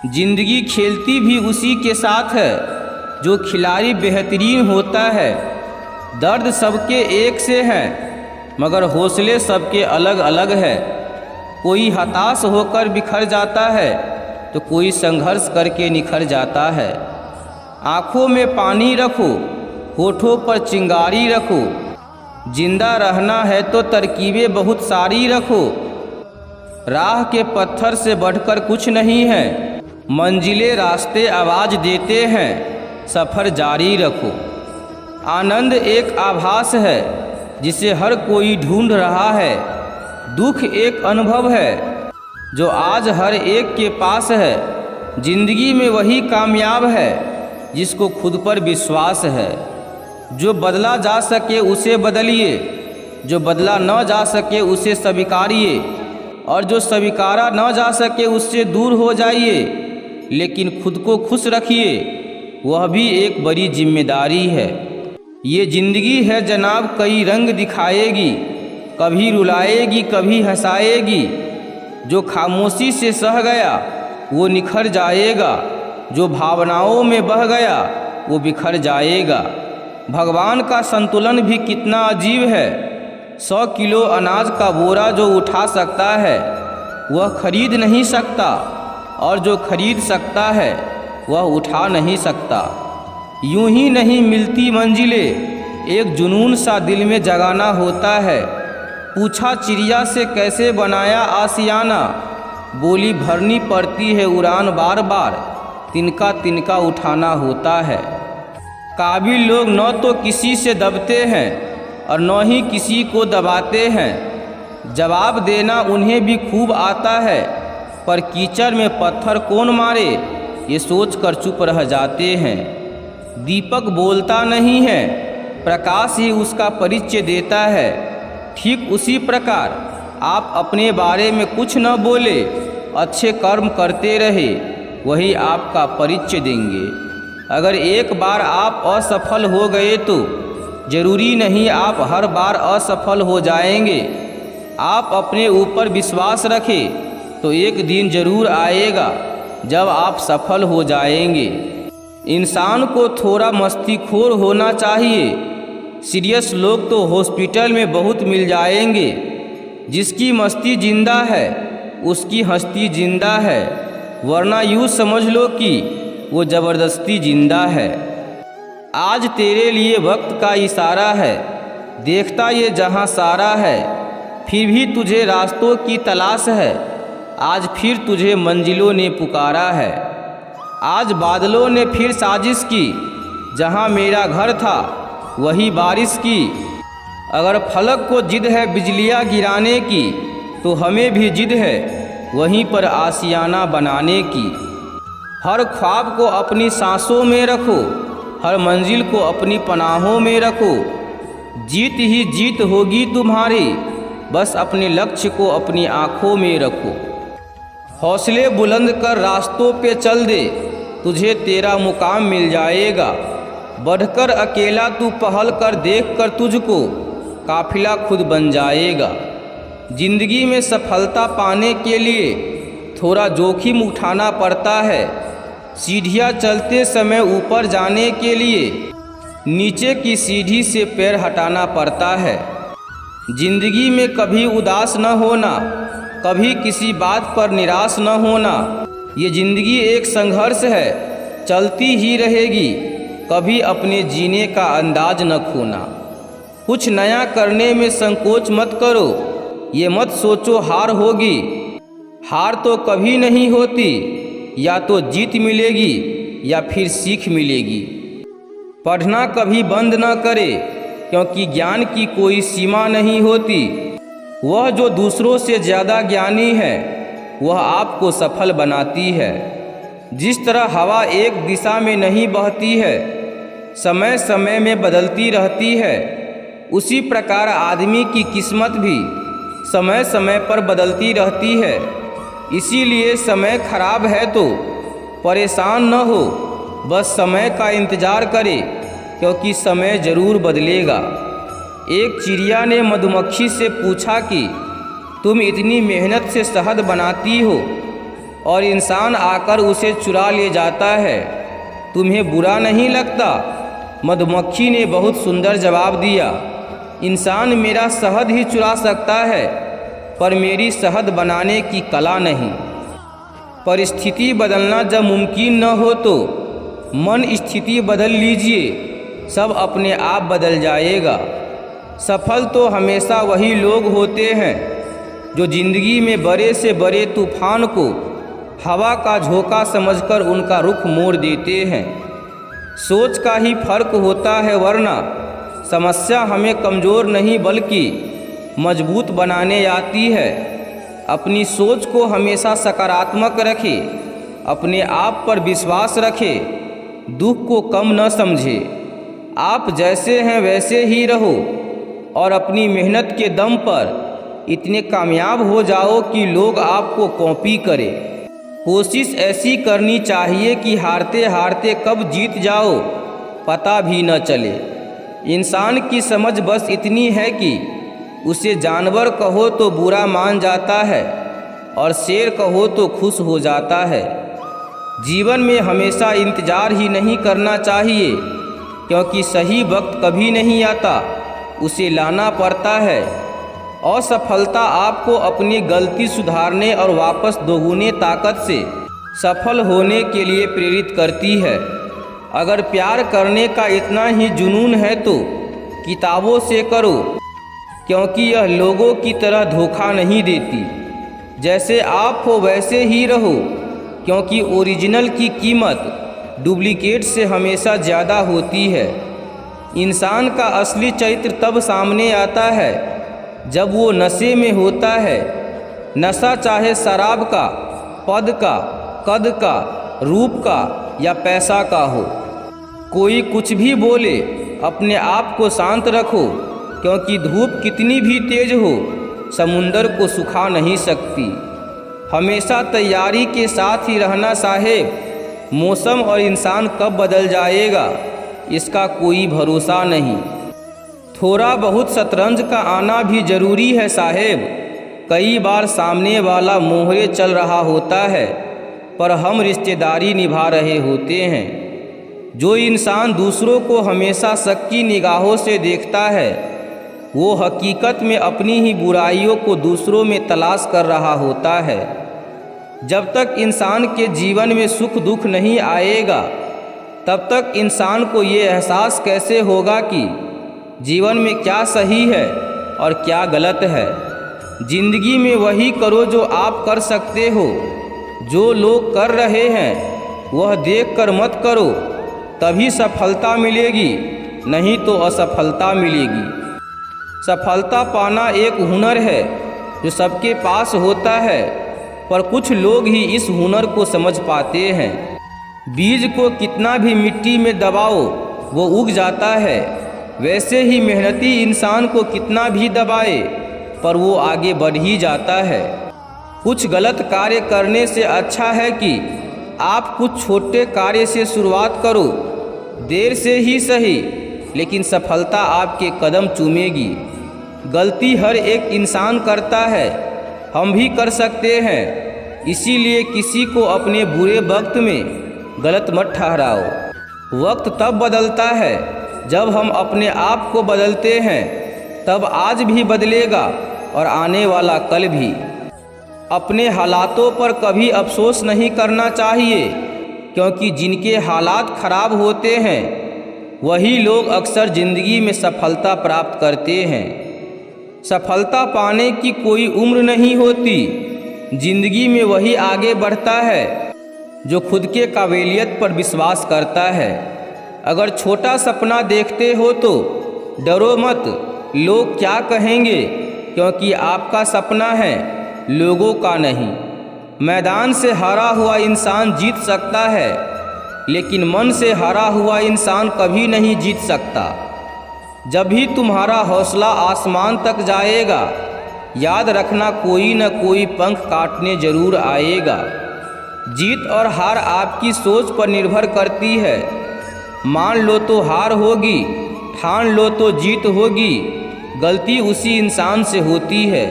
जिंदगी खेलती भी उसी के साथ है जो खिलाड़ी बेहतरीन होता है। दर्द सबके एक से हैं मगर हौसले सबके अलग अलग है। कोई हताश होकर बिखर जाता है तो कोई संघर्ष करके निखर जाता है। आँखों में पानी रखो, होठों पर चिंगारी रखो। जिंदा रहना है तो तरकीबें बहुत सारी रखो। राह के पत्थर से बढ़कर कुछ नहीं है। मंजिलें रास्ते आवाज़ देते हैं, सफ़र जारी रखो। आनंद एक आभास है जिसे हर कोई ढूंढ रहा है। दुख एक अनुभव है जो आज हर एक के पास है। जिंदगी में वही कामयाब है जिसको खुद पर विश्वास है। जो बदला जा सके उसे बदलिए, जो बदला न जा सके उसे स्वीकारिए, और जो स्वीकारा न जा सके उससे दूर हो जाइए। लेकिन खुद को खुश रखिए, वह भी एक बड़ी जिम्मेदारी है। ये ज़िंदगी है जनाब, कई रंग दिखाएगी, कभी रुलाएगी कभी हंसाएगी। जो खामोशी से सह गया वो निखर जाएगा, जो भावनाओं में बह गया वो बिखर जाएगा। भगवान का संतुलन भी कितना अजीब है। 100 किलो अनाज का बोरा जो उठा सकता है वह खरीद नहीं सकता, और जो खरीद सकता है वह उठा नहीं सकता। यूं ही नहीं मिलती मंजिलें, एक जुनून सा दिल में जगाना होता है। पूछा चिड़िया से कैसे बनाया आशियाना, बोली भरनी पड़ती है उड़ान बार बार, तिनका तिनका उठाना होता है। काबिल लोग न तो किसी से दबते हैं और न ही किसी को दबाते हैं। जवाब देना उन्हें भी खूब आता है, पर कीचड़ में पत्थर कौन मारे ये सोच कर चुप रह जाते हैं। दीपक बोलता नहीं है, प्रकाश ही उसका परिचय देता है। ठीक उसी प्रकार आप अपने बारे में कुछ न बोले, अच्छे कर्म करते रहे, वही आपका परिचय देंगे। अगर एक बार आप असफल हो गए तो जरूरी नहीं आप हर बार असफल हो जाएंगे। आप अपने ऊपर विश्वास रखें तो एक दिन जरूर आएगा जब आप सफल हो जाएंगे। इंसान को थोड़ा मस्तीखोर होना चाहिए। सीरियस लोग तो हॉस्पिटल में बहुत मिल जाएंगे। जिसकी मस्ती जिंदा है उसकी हस्ती जिंदा है, वरना यूँ समझ लो कि वो ज़बरदस्ती जिंदा है। आज तेरे लिए वक्त का इशारा है, देखता ये जहां सारा है। फिर भी तुझे रास्तों की तलाश है, आज फिर तुझे मंजिलों ने पुकारा है। आज बादलों ने फिर साजिश की, जहां मेरा घर था वही बारिश की। अगर फलक को जिद है बिजलियां गिराने की, तो हमें भी जिद है वहीं पर आशियाना बनाने की। हर ख्वाब को अपनी सांसों में रखो, हर मंजिल को अपनी पनाहों में रखो। जीत ही जीत होगी तुम्हारी, बस अपने लक्ष्य को अपनी आँखों में रखो। हौसले बुलंद कर रास्तों पे चल दे, तुझे तेरा मुकाम मिल जाएगा। बढ़कर अकेला तू पहल कर, देख कर तुझको काफिला खुद बन जाएगा। जिंदगी में सफलता पाने के लिए थोड़ा जोखिम उठाना पड़ता है। सीढ़ियाँ चलते समय ऊपर जाने के लिए नीचे की सीढ़ी से पैर हटाना पड़ता है। जिंदगी में कभी उदास न होना, कभी किसी बात पर निराश न होना। ये जिंदगी एक संघर्ष है, चलती ही रहेगी, कभी अपने जीने का अंदाज न खोना। कुछ नया करने में संकोच मत करो, ये मत सोचो हार होगी। हार तो कभी नहीं होती, या तो जीत मिलेगी या फिर सीख मिलेगी। पढ़ना कभी बंद न करे, क्योंकि ज्ञान की कोई सीमा नहीं होती। वह जो दूसरों से ज़्यादा ज्ञानी है वह आपको सफल बनाती है। जिस तरह हवा एक दिशा में नहीं बहती है, समय समय में बदलती रहती है, उसी प्रकार आदमी की किस्मत भी समय समय पर बदलती रहती है। इसीलिए समय खराब है तो परेशान न हो, बस समय का इंतज़ार करे, क्योंकि समय ज़रूर बदलेगा। एक चिड़िया ने मधुमक्खी से पूछा कि तुम इतनी मेहनत से शहद बनाती हो, और इंसान आकर उसे चुरा ले जाता है, तुम्हें बुरा नहीं लगता? मधुमक्खी ने बहुत सुंदर जवाब दिया, इंसान मेरा शहद ही चुरा सकता है, पर मेरी शहद बनाने की कला नहीं। परिस्थिति बदलना जब मुमकिन न हो तो मन स्थिति बदल लीजिए, सब अपने आप बदल जाएगा। सफल तो हमेशा वही लोग होते हैं जो जिंदगी में बड़े से बड़े तूफान को हवा का झोंका समझकर उनका रुख मोड़ देते हैं। सोच का ही फर्क होता है, वरना समस्या हमें कमज़ोर नहीं बल्कि मजबूत बनाने आती है। अपनी सोच को हमेशा सकारात्मक रखें, अपने आप पर विश्वास रखें, दुख को कम न समझें। आप जैसे हैं वैसे ही रहो और अपनी मेहनत के दम पर इतने कामयाब हो जाओ कि लोग आपको कॉपी करें। कोशिश ऐसी करनी चाहिए कि हारते हारते कब जीत जाओ पता भी न चले। इंसान की समझ बस इतनी है कि उसे जानवर कहो तो बुरा मान जाता है और शेर कहो तो खुश हो जाता है। जीवन में हमेशा इंतज़ार ही नहीं करना चाहिए, क्योंकि सही वक्त कभी नहीं आता, उसे लाना पड़ता है। असफलता आपको अपनी गलती सुधारने और वापस दोगुने ताकत से सफल होने के लिए प्रेरित करती है। अगर प्यार करने का इतना ही जुनून है तो किताबों से करो, क्योंकि यह लोगों की तरह धोखा नहीं देती। जैसे आप हो वैसे ही रहो, क्योंकि ओरिजिनल की कीमत डुप्लीकेट से हमेशा ज़्यादा होती है। इंसान का असली चरित्र तब सामने आता है जब वो नशे में होता है। नशा चाहे शराब का, पद का, कद का, रूप का या पैसा का हो। कोई कुछ भी बोले, अपने आप को शांत रखो, क्योंकि धूप कितनी भी तेज हो समुंदर को सुखा नहीं सकती। हमेशा तैयारी के साथ ही रहना साहेब, मौसम और इंसान कब बदल जाएगा इसका कोई भरोसा नहीं। थोड़ा बहुत शतरंज का आना भी जरूरी है साहेब। कई बार सामने वाला मोहरे चल रहा होता है, पर हम रिश्तेदारी निभा रहे होते हैं। जो इंसान दूसरों को हमेशा शक की निगाहों से देखता है, वो हकीकत में अपनी ही बुराइयों को दूसरों में तलाश कर रहा होता है। जब तक इंसान के जीवन में सुख दुख नहीं आएगा, तब तक इंसान को ये एहसास कैसे होगा कि जीवन में क्या सही है और क्या गलत है। जिंदगी में वही करो जो आप कर सकते हो। जो लोग कर रहे हैं वह देखकर मत करो, तभी सफलता मिलेगी, नहीं तो असफलता मिलेगी। सफलता पाना एक हुनर है जो सबके पास होता है, पर कुछ लोग ही इस हुनर को समझ पाते हैं। बीज को कितना भी मिट्टी में दबाओ वो उग जाता है, वैसे ही मेहनती इंसान को कितना भी दबाए पर वो आगे बढ़ ही जाता है। कुछ गलत कार्य करने से अच्छा है कि आप कुछ छोटे कार्य से शुरुआत करो। देर से ही सही, लेकिन सफलता आपके कदम चूमेगी। गलती हर एक इंसान करता है, हम भी कर सकते हैं। इसीलिए किसी को अपने बुरे वक्त में गलत मत ठहराओ। वक्त तब बदलता है जब हम अपने आप को बदलते हैं, तब आज भी बदलेगा और आने वाला कल भी। अपने हालातों पर कभी अफसोस नहीं करना चाहिए, क्योंकि जिनके हालात खराब होते हैं वही लोग अक्सर ज़िंदगी में सफलता प्राप्त करते हैं। सफलता पाने की कोई उम्र नहीं होती। ज़िंदगी में वही आगे बढ़ता है जो खुद के काबिलियत पर विश्वास करता है। अगर छोटा सपना देखते हो तो डरो मत, लोग क्या कहेंगे, क्योंकि आपका सपना है, लोगों का नहीं। मैदान से हारा हुआ इंसान जीत सकता है, लेकिन मन से हारा हुआ इंसान कभी नहीं जीत सकता। जब भी तुम्हारा हौसला आसमान तक जाएगा, याद रखना कोई न कोई पंख काटने जरूर आएगा। जीत और हार आपकी सोच पर निर्भर करती है। मान लो तो हार होगी, ठान लो तो जीत होगी। गलती उसी इंसान से होती है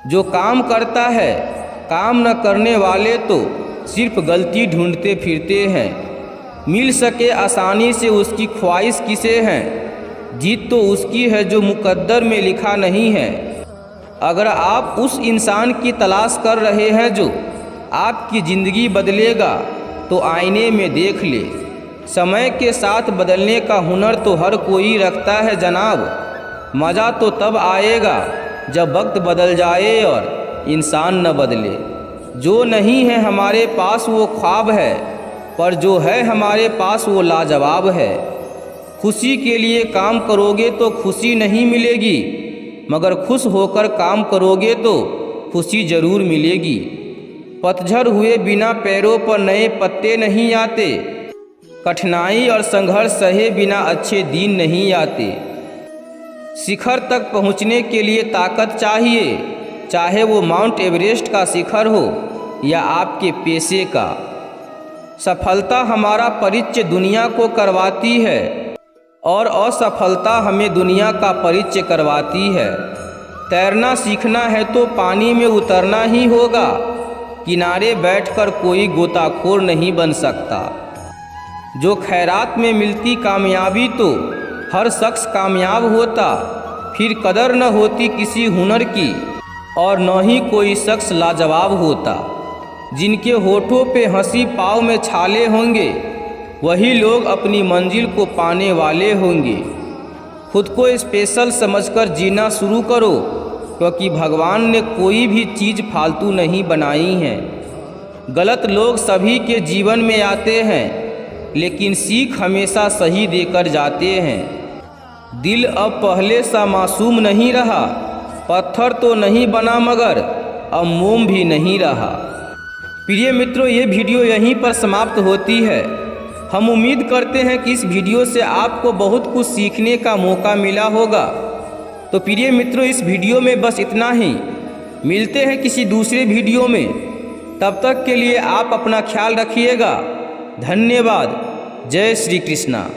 जो काम करता है काम न करने वाले तो सिर्फ गलती ढूंढते फिरते हैं। मिल सके आसानी से उसकी ख्वाहिश किसे है, जीत तो उसकी है जो मुकद्दर में लिखा नहीं है। अगर आप उस इंसान की तलाश कर रहे हैं जो आपकी ज़िंदगी बदलेगा, तो आईने में देख ले। समय के साथ बदलने का हुनर तो हर कोई रखता है जनाब। मज़ा तो तब आएगा जब वक्त बदल जाए और इंसान न बदले। जो नहीं है हमारे पास वो ख्वाब है, पर जो है हमारे पास वो लाजवाब है। खुशी के लिए काम करोगे तो खुशी नहीं मिलेगी, मगर खुश होकर काम करोगे तो खुशी ज़रूर मिलेगी। पतझड़ हुए बिना पैरों पर नए पत्ते नहीं आते, कठिनाई और संघर्ष सहे बिना अच्छे दिन नहीं आते। शिखर तक पहुंचने के लिए ताकत चाहिए, चाहे वो माउंट एवरेस्ट का शिखर हो या आपके पेशे का। सफलता हमारा परिचय दुनिया को करवाती है और असफलता हमें दुनिया का परिचय करवाती है। तैरना सीखना है तो पानी में उतरना ही होगा, किनारे बैठकर कोई गोताखोर नहीं बन सकता। जो खैरात में मिलती कामयाबी तो हर शख्स कामयाब होता, फिर कदर न होती किसी हुनर की और न ही कोई शख्स लाजवाब होता। जिनके होठों पे हंसी पाँव में छाले होंगे, वही लोग अपनी मंजिल को पाने वाले होंगे। खुद को स्पेशल समझकर जीना शुरू करो, क्योंकि भगवान ने कोई भी चीज़ फालतू नहीं बनाई है। गलत लोग सभी के जीवन में आते हैं, लेकिन सीख हमेशा सही देकर जाते हैं। दिल अब पहले सा मासूम नहीं रहा, पत्थर तो नहीं बना मगर अब मोम भी नहीं रहा। प्रिय मित्रों, ये वीडियो यहीं पर समाप्त होती है। हम उम्मीद करते हैं कि इस वीडियो से आपको बहुत कुछ सीखने का मौका मिला होगा। तो प्रिय मित्रों, इस वीडियो में बस इतना ही। मिलते हैं किसी दूसरे वीडियो में, तब तक के लिए आप अपना ख्याल रखिएगा। धन्यवाद। जय श्री कृष्णा।